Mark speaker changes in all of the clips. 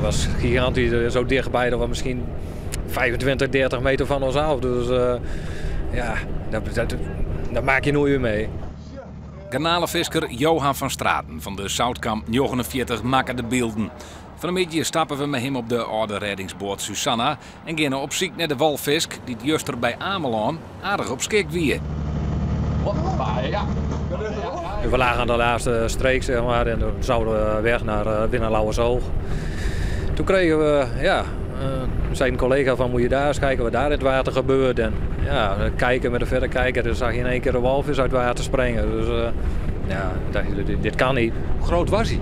Speaker 1: was gigantisch, zo dichtbij, dat was misschien 25, 30 meter van ons af. Dus ja, dat maak je nooit meer mee.
Speaker 2: Garnalenvisker Johan van Straten van de Zoutkamp 49 maken de beelden. Vanmiddag stappen we met hem op de oude reddingsboot Susanna en gaan op zoek naar de walvisk die juster bij Ameland aardig op schik wie.
Speaker 1: We lagen aan de laatste streek, zeg maar, en toen zouden we weg naar Winnenlauwersoog. Toen kregen we, zijn collega van moet je daar eens kijken wat daar in het water gebeurt. En ja, kijken met een verrekijker, dan zag je in één keer een walvis uit het water springen. Dus ja, dit kan niet.
Speaker 3: Hoe groot was hij?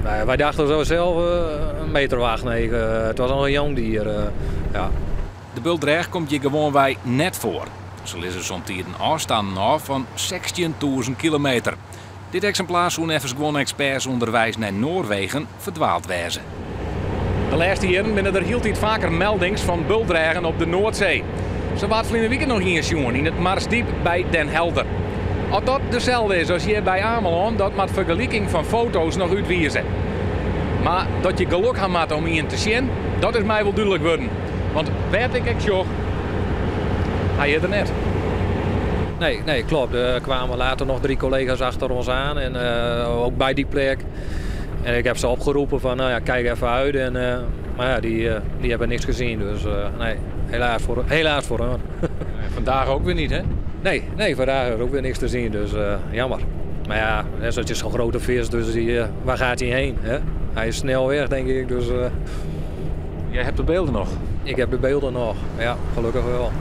Speaker 1: Ja, wij dachten zo zelf een meter of 8, 9. Het was al een jong dier. Ja.
Speaker 2: De bultreg komt je gewoon wij net voor. Zo is er zo'n een afstand nog van 16.000 kilometer. Dit exemplaar zo'n even gewoon experts onderwijs naar Noorwegen verdwaald wezen.
Speaker 3: De laatste jaren binnen er hield iets vaker meldings van bultregen op de Noordzee. Ze waren verleden weekend nog in jongen in het Marsdiep bij Den Helder. Als dat dezelfde is als hier bij Ameland, dat met vergelijking van foto's nog uitwijzen. Maar dat je geluk had om hier te zien, dat is mij wel duidelijk worden. Want werd ik zocht, hij je er net.
Speaker 1: Nee, klopt. Er kwamen later nog 3 collega's achter ons aan en ook bij die plek. En ik heb ze opgeroepen van, nou ja, kijk even uit. En, maar ja, die hebben niks gezien, dus nee, helaas voor hen.
Speaker 3: Vandaag ook weer niet, hè?
Speaker 1: Nee, vandaag is ook weer niks te zien, dus jammer. Maar ja, het is zo'n grote vis, dus waar gaat hij heen? Hè? Hij is snel weg, denk ik. Dus,
Speaker 3: Jij hebt de beelden nog?
Speaker 1: Ik heb de beelden nog, ja, gelukkig wel.